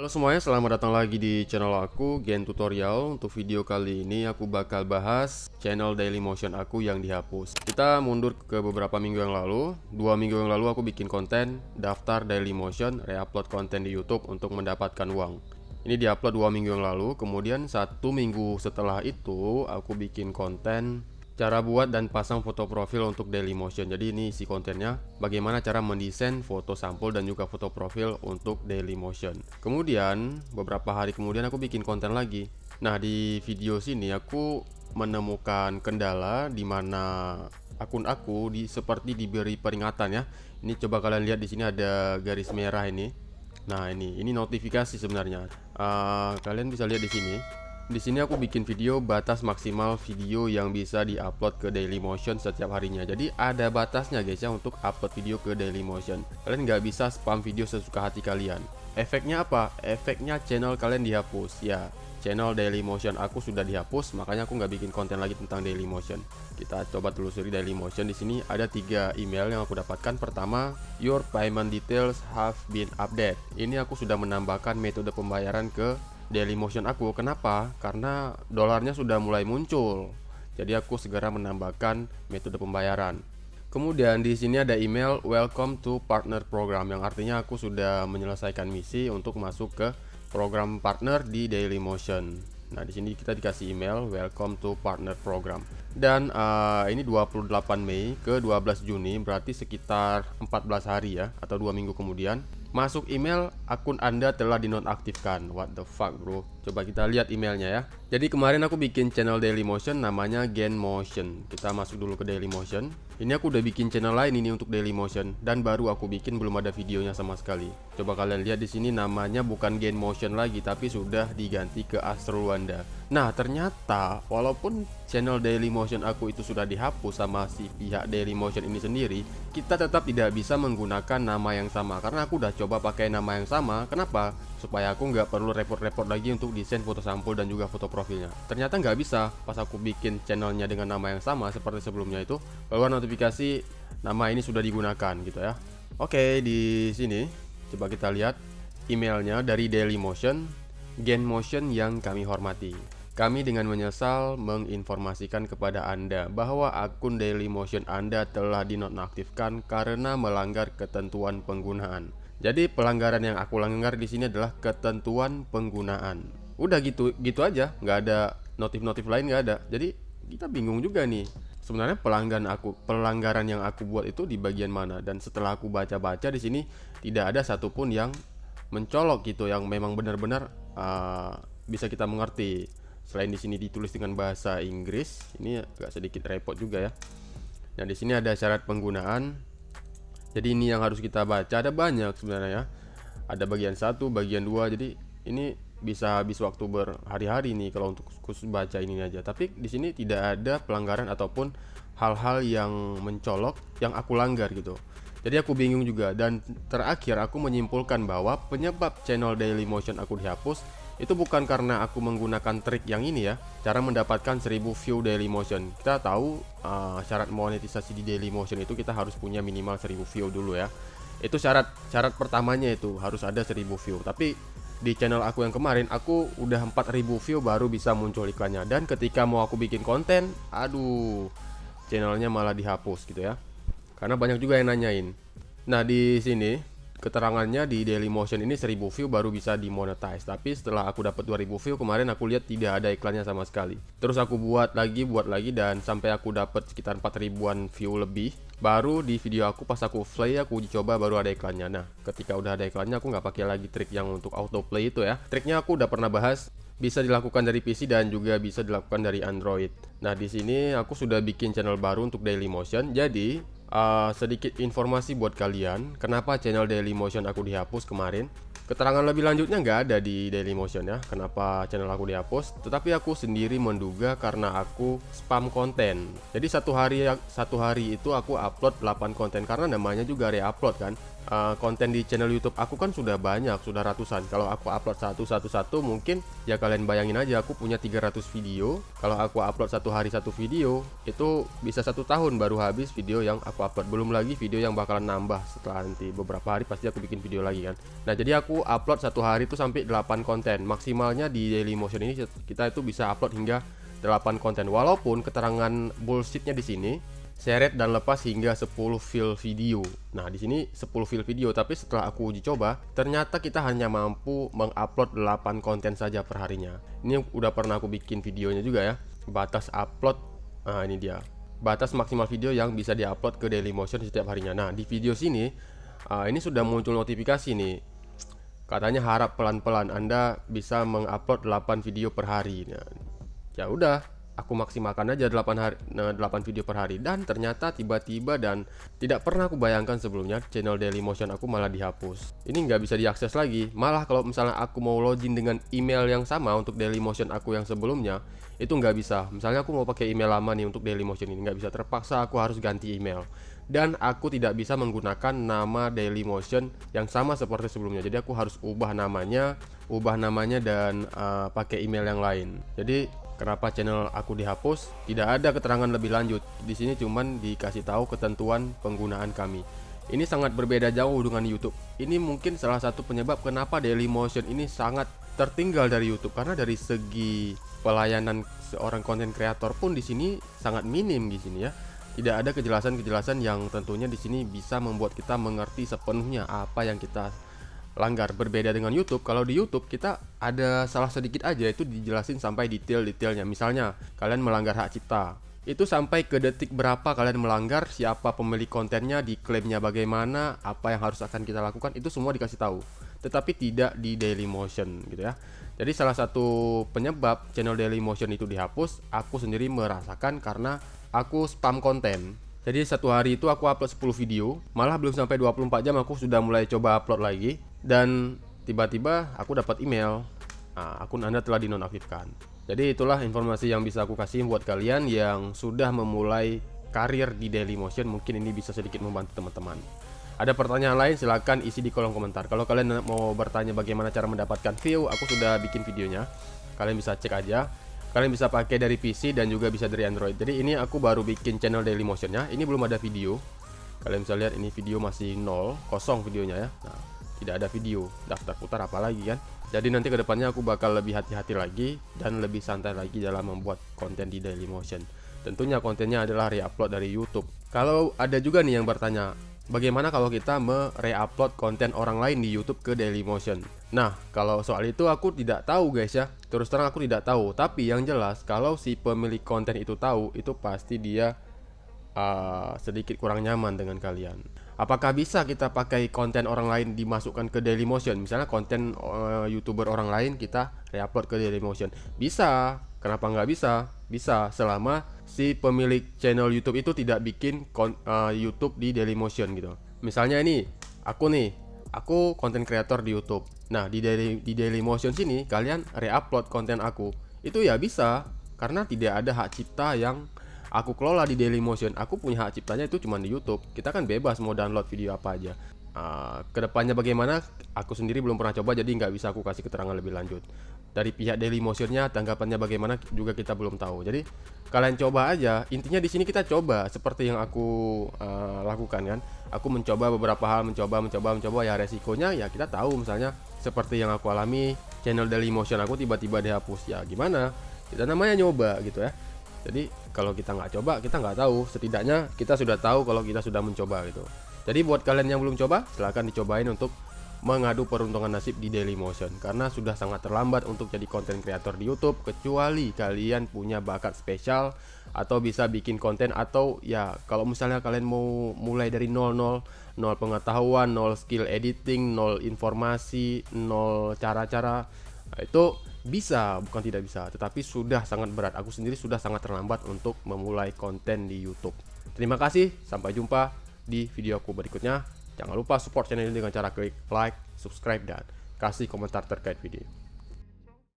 Halo semuanya, selamat datang lagi di channel aku, Gen Tutorial. Untuk video kali ini aku bakal bahas channel Dailymotion aku yang dihapus. Kita mundur ke beberapa minggu yang lalu. 2 minggu yang lalu aku bikin konten daftar Dailymotion, reupload konten di YouTube untuk mendapatkan uang. Ini diupload 2 minggu yang lalu. Kemudian 1 minggu setelah itu aku bikin konten cara buat dan pasang foto profil untuk Dailymotion. Jadi ini isi kontennya, bagaimana cara mendesain foto sampul dan juga foto profil untuk Dailymotion. Kemudian beberapa hari kemudian aku bikin konten lagi. Nah, di video sini aku menemukan kendala di mana akun aku seperti diberi peringatan ya. Ini coba kalian lihat, di sini ada garis merah ini. Nah, ini notifikasi sebenarnya. Kalian bisa lihat di sini. Di sini aku bikin video batas maksimal video yang bisa diupload ke Dailymotion setiap harinya. Jadi ada batasnya guys ya untuk upload video ke Dailymotion. Kalian nggak bisa spam video sesuka hati kalian. Efeknya apa? Efeknya channel kalian dihapus. Ya, channel Dailymotion aku sudah dihapus, makanya aku nggak bikin konten lagi tentang Dailymotion. Kita coba telusuri Dailymotion. Di sini ada 3 email yang aku dapatkan. Pertama, your payment details have been updated. Ini aku sudah menambahkan metode pembayaran ke Dailymotion aku. Kenapa? Karena dolarnya sudah mulai muncul. Jadi aku segera menambahkan metode pembayaran. Kemudian di sini ada email welcome to partner program, yang artinya aku sudah menyelesaikan misi untuk masuk ke program partner di Dailymotion. Nah, di sini kita dikasih email welcome to partner program. Dan ini 28 Mei ke 12 Juni, berarti sekitar 14 hari ya, atau 2 minggu kemudian masuk email akun Anda telah dinonaktifkan. What the fuck bro? Coba kita lihat emailnya ya. Jadi kemarin aku bikin channel Dailymotion namanya Genmotion. Kita masuk dulu ke Dailymotion. Ini aku udah bikin channel lain ini untuk Dailymotion, dan baru aku bikin, belum ada videonya sama sekali. Coba kalian lihat di sini, namanya bukan Genmotion lagi tapi sudah diganti ke Astrolwanda. Nah, ternyata walaupun channel Dailymotion aku itu sudah dihapus sama si pihak Dailymotion ini sendiri, kita tetap tidak bisa menggunakan nama yang sama. Karena aku udah coba pakai nama yang sama. Kenapa? Supaya aku nggak perlu repot-repot lagi untuk desain foto sampul dan juga foto profilnya. Ternyata nggak bisa. Pas aku bikin channelnya dengan nama yang sama seperti sebelumnya itu, keluar notifikasi nama ini sudah digunakan gitu ya. Oke, di sini coba kita lihat emailnya dari Dailymotion. Genmotion yang kami hormati, kami dengan menyesal menginformasikan kepada Anda bahwa akun Dailymotion Anda telah dinonaktifkan karena melanggar ketentuan penggunaan. Jadi pelanggaran yang aku langgar di sini adalah ketentuan penggunaan. Udah gitu aja, nggak ada notif-notif lain, nggak ada. Jadi kita bingung juga nih. Sebenarnya pelanggaran yang aku buat itu di bagian mana? Dan setelah aku baca-baca di sini tidak ada satupun yang mencolok gitu, yang memang benar-benar bisa kita mengerti. Selain di sini ditulis dengan bahasa Inggris, ini agak sedikit repot juga ya. Nah, di sini ada syarat penggunaan. Jadi ini yang harus kita baca, ada banyak sebenarnya ya. Ada bagian 1, bagian 2. Jadi ini bisa habis waktu berhari-hari nih kalau untuk khusus baca ini aja. Tapi di sini tidak ada pelanggaran ataupun hal-hal yang mencolok yang aku langgar gitu. Jadi aku bingung juga, dan terakhir aku menyimpulkan bahwa penyebab channel Dailymotion aku dihapus itu bukan karena aku menggunakan trik yang ini ya, cara mendapatkan 1000 view Dailymotion. Kita tahu syarat monetisasi di Dailymotion itu kita harus punya minimal 1000 view dulu ya. Itu syarat pertamanya, itu harus ada 1000 view. Tapi di channel aku yang kemarin aku udah 4000 view baru bisa muncul iklannya. Dan ketika mau aku bikin konten, aduh, channelnya malah dihapus gitu ya. Karena banyak juga yang nanyain. Nah, di sini keterangannya di Dailymotion ini 1000 view baru bisa dimonetize. Tapi setelah aku dapat 2000 view kemarin, aku lihat tidak ada iklannya sama sekali. Terus aku buat lagi dan sampai aku dapat sekitar 4000-an view lebih. Baru di video aku pas aku play, aku uji coba, baru ada iklannya. Nah, ketika udah ada iklannya aku nggak pakai lagi trik yang untuk autoplay itu ya. Triknya aku udah pernah bahas, bisa dilakukan dari PC dan juga bisa dilakukan dari Android. Nah, di sini aku sudah bikin channel baru untuk Dailymotion. Jadi sedikit informasi buat kalian, kenapa channel Dailymotion aku dihapus kemarin. Keterangan lebih lanjutnya nggak ada di Dailymotion ya, kenapa channel aku dihapus. Tetapi aku sendiri menduga karena aku spam konten. Jadi satu hari itu aku upload 8 konten, karena namanya juga reupload kan. konten di channel YouTube aku kan sudah banyak, sudah ratusan. Kalau aku upload satu mungkin ya kalian bayangin aja, aku punya 300 video. Kalau aku upload satu hari satu video, itu bisa 1 tahun baru habis video yang aku upload. Belum lagi video yang bakalan nambah setelah nanti beberapa hari pasti aku bikin video lagi kan. Nah, jadi aku upload satu hari itu sampai 8 konten. Maksimalnya di Dailymotion ini kita itu bisa upload hingga 8 konten. Walaupun keterangan bullshitnya di sini seret dan lepas hingga 10 file video. Nah, di sini 10 file video, tapi setelah aku uji coba, ternyata kita hanya mampu mengupload 8 konten saja per harinya. Ini udah pernah aku bikin videonya juga ya. Batas upload, nah ini dia. Batas maksimal video yang bisa diupload ke Dailymotion setiap harinya. Nah, di video sini ini sudah muncul notifikasi nih. Katanya harap pelan-pelan Anda bisa mengupload 8 video per hari. Nah, ya udah, aku maksimalkan aja 8 video per hari, dan ternyata tiba-tiba dan tidak pernah aku bayangkan sebelumnya channel Dailymotion aku malah dihapus. Ini nggak bisa diakses lagi. Malah kalau misalnya aku mau login dengan email yang sama untuk Dailymotion aku yang sebelumnya, itu nggak bisa. Misalnya aku mau pakai email lama nih untuk Dailymotion ini, nggak bisa, terpaksa aku harus ganti email. Dan aku tidak bisa menggunakan nama Dailymotion yang sama seperti sebelumnya. Jadi aku harus ubah namanya dan pakai email yang lain. Jadi kenapa channel aku dihapus? Tidak ada keterangan lebih lanjut. Di sini cuman dikasih tahu ketentuan penggunaan kami. Ini sangat berbeda jauh dengan YouTube. Ini mungkin salah satu penyebab kenapa Dailymotion ini sangat tertinggal dari YouTube, karena dari segi pelayanan seorang konten kreator pun di sini sangat minim di sini ya. Tidak ada kejelasan-kejelasan yang tentunya di sini bisa membuat kita mengerti sepenuhnya apa yang kita langgar. Berbeda dengan YouTube, kalau di YouTube kita ada salah sedikit aja itu dijelasin sampai detail-detailnya. Misalnya kalian melanggar hak cipta, itu sampai ke detik berapa kalian melanggar, siapa pemilik kontennya, diklaimnya bagaimana, apa yang harus akan kita lakukan, itu semua dikasih tahu. Tetapi tidak di Dailymotion gitu ya. Jadi salah satu penyebab channel Dailymotion itu dihapus, aku sendiri merasakan karena aku spam konten. Jadi satu hari itu aku upload 10 video, malah belum sampai 24 jam aku sudah mulai coba upload lagi, dan tiba-tiba aku dapat email, akun Anda telah dinonaktifkan. Jadi itulah informasi yang bisa aku kasih buat kalian yang sudah memulai karir di Dailymotion. Mungkin ini bisa sedikit membantu teman-teman. Ada pertanyaan lain silahkan isi di kolom komentar. Kalau kalian mau bertanya bagaimana cara mendapatkan view, aku sudah bikin videonya, kalian bisa cek aja. Kalian bisa pakai dari PC dan juga bisa dari Android. Jadi ini aku baru bikin channel Dailymotion-nya. Ini belum ada video. Kalian bisa lihat ini video masih nol, kosong videonya ya. Nah, tidak ada video, daftar putar apalagi kan. Jadi nanti kedepannya aku bakal lebih hati-hati lagi dan lebih santai lagi dalam membuat konten di Dailymotion. Tentunya kontennya adalah re-upload dari YouTube. Kalau ada juga nih yang bertanya, bagaimana kalau kita me-re-upload konten orang lain di YouTube ke Dailymotion? Nah, kalau soal itu aku tidak tahu guys ya. Terus terang aku tidak tahu. Tapi yang jelas kalau si pemilik konten itu tahu, itu pasti dia sedikit kurang nyaman dengan kalian. Apakah bisa kita pakai konten orang lain dimasukkan ke Dailymotion? Misalnya konten YouTuber orang lain kita re-upload ke Dailymotion. Bisa. Kenapa nggak bisa? Bisa selama si pemilik channel YouTube itu tidak bikin YouTube di Dailymotion gitu. Misalnya ini aku konten kreator di YouTube. Nah, di Dailymotion sini kalian re-upload konten aku. Itu ya bisa, karena tidak ada hak cipta yang aku kelola di Dailymotion. Aku punya hak ciptanya itu cuma di YouTube. Kita kan bebas mau download video apa aja. Kedepannya bagaimana? Aku sendiri belum pernah coba, jadi nggak bisa aku kasih keterangan lebih lanjut. Dari pihak Dailymotion-nya tanggapannya bagaimana juga kita belum tahu. Jadi kalian coba aja. Intinya di sini kita coba seperti yang aku lakukan kan. Aku mencoba beberapa hal, mencoba ya, resikonya ya kita tahu. Misalnya seperti yang aku alami, channel Dailymotion aku tiba-tiba dihapus. Ya gimana? Kita namanya nyoba gitu ya. Jadi kalau kita nggak coba, kita nggak tahu. Setidaknya kita sudah tahu kalau kita sudah mencoba gitu. Jadi buat kalian yang belum coba, silahkan dicobain untuk mengadu peruntungan nasib di Dailymotion. Karena sudah sangat terlambat untuk jadi konten kreator di YouTube, kecuali kalian punya bakat spesial atau bisa bikin konten, atau ya kalau misalnya kalian mau mulai dari nol pengetahuan, nol skill editing, nol informasi, nol cara-cara, itu bisa, bukan tidak bisa, tetapi sudah sangat berat. Aku sendiri sudah sangat terlambat untuk memulai konten di YouTube. Terima kasih, sampai jumpa di video aku berikutnya. Jangan lupa support channel ini dengan cara klik like, subscribe, dan kasih komentar terkait video.